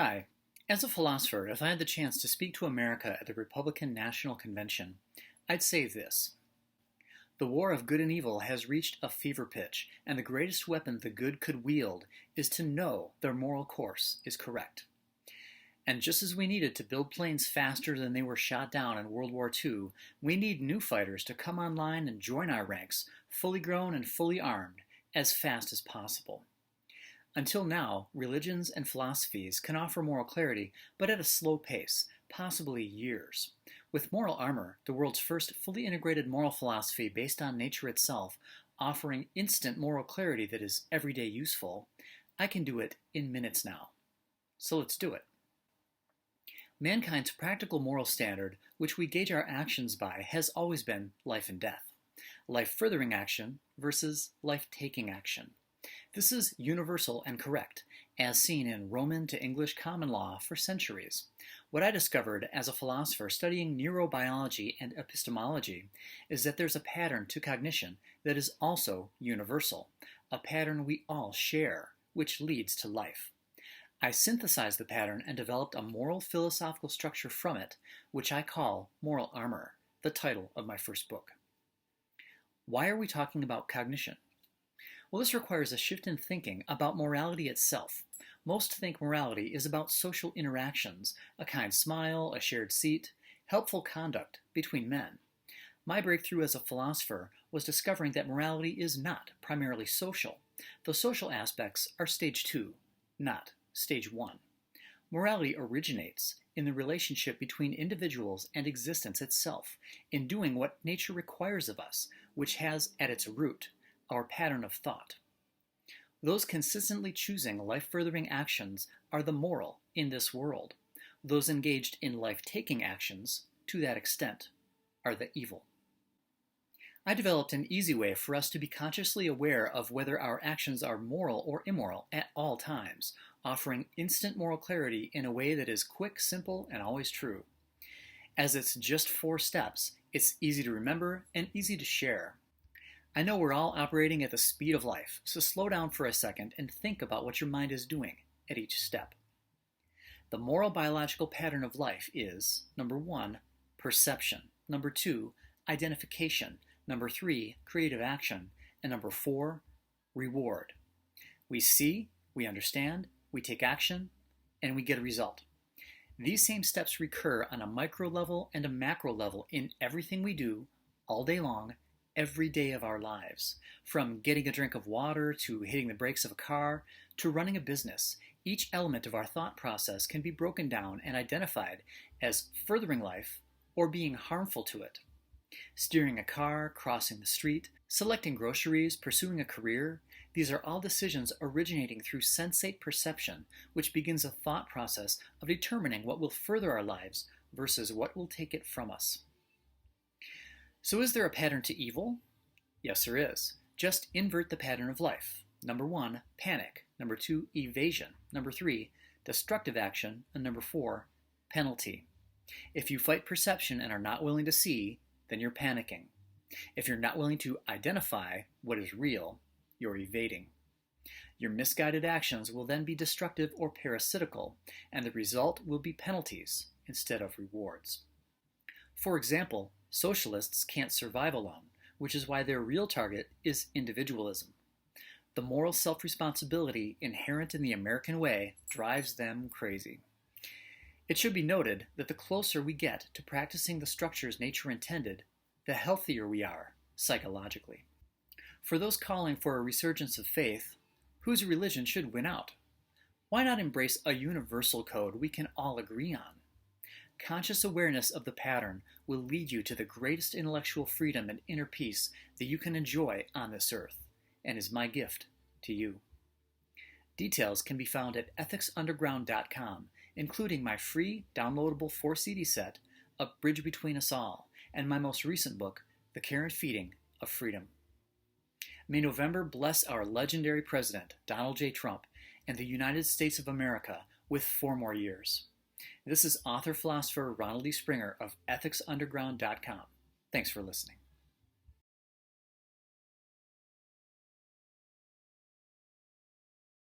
Hi. As a philosopher, if I had the chance to speak to America at the Republican National Convention, I'd say this. The war of good and evil has reached a fever pitch, and the greatest weapon the good could wield is to know their moral course is correct. And just as we needed to build planes faster than they were shot down in World War II, we need new fighters to come online and join our ranks, fully grown and fully armed, as fast as possible. Until now, religions and philosophies can offer moral clarity, but at a slow pace, possibly years. With moral armor, the world's first fully integrated moral philosophy based on nature itself, offering instant moral clarity that is everyday useful, I can do it in minutes now. So let's do it. Mankind's practical moral standard, which we gauge our actions by, has always been life and death. Life-furthering action versus life-taking action. This is universal and correct, as seen in Roman to English common law for centuries. What I discovered as a philosopher studying neurobiology and epistemology is that there's a pattern to cognition that is also universal, a pattern we all share, which leads to life. I synthesized the pattern and developed a moral philosophical structure from it, which I call moral armor, the title of my first book. Why are we talking about cognition? Well, this requires a shift in thinking about morality itself. Most think morality is about social interactions, a kind smile, a shared seat, helpful conduct between men. My breakthrough as a philosopher was discovering that morality is not primarily social. The social aspects are stage 2, not stage 1. Morality originates in the relationship between individuals and existence itself, in doing what nature requires of us, which has at its root our pattern of thought. Those consistently choosing life-furthering actions are the moral in this world. Those engaged in life-taking actions, to that extent, are the evil. I developed an easy way for us to be consciously aware of whether our actions are moral or immoral at all times, offering instant moral clarity in a way that is quick, simple, and always true. As it's just 4 steps, it's easy to remember and easy to share. I know we're all operating at the speed of life, so slow down for a second and think about what your mind is doing at each step. The moral biological pattern of life is, number 1, perception, number 2, identification, number 3, creative action, and number 4, reward. We see, we understand, we take action, and we get a result. These same steps recur on a micro level and a macro level in everything we do all day long, every day of our lives. From getting a drink of water to hitting the brakes of a car to running a business, each element of our thought process can be broken down and identified as furthering life or being harmful to it. Steering a car, crossing the street, selecting groceries, pursuing a career, these are all decisions originating through sensate perception, which begins a thought process of determining what will further our lives versus what will take it from us. So is there a pattern to evil? Yes, there is. Just invert the pattern of life. Number 1, panic. Number 2, evasion. Number 3, destructive action. And number 4, penalty. If you fight perception and are not willing to see, then you're panicking. If you're not willing to identify what is real, you're evading. Your misguided actions will then be destructive or parasitical, and the result will be penalties instead of rewards. For example, socialists can't survive alone, which is why their real target is individualism. The moral self-responsibility inherent in the American way drives them crazy. It should be noted that the closer we get to practicing the structures nature intended, the healthier we are psychologically. For those calling for a resurgence of faith, whose religion should win out? Why not embrace a universal code we can all agree on? Conscious awareness of the pattern will lead you to the greatest intellectual freedom and inner peace that you can enjoy on this earth, and is my gift to you. Details can be found at ethicsunderground.com, including my free downloadable 4-CD set, A Bridge Between Us All, and my most recent book, The Care and Feeding of Freedom. May November bless our legendary president, Donald J. Trump, and the United States of America with 4 more years. This is author-philosopher Ronald E. Springer of ethicsunderground.com. Thanks for listening.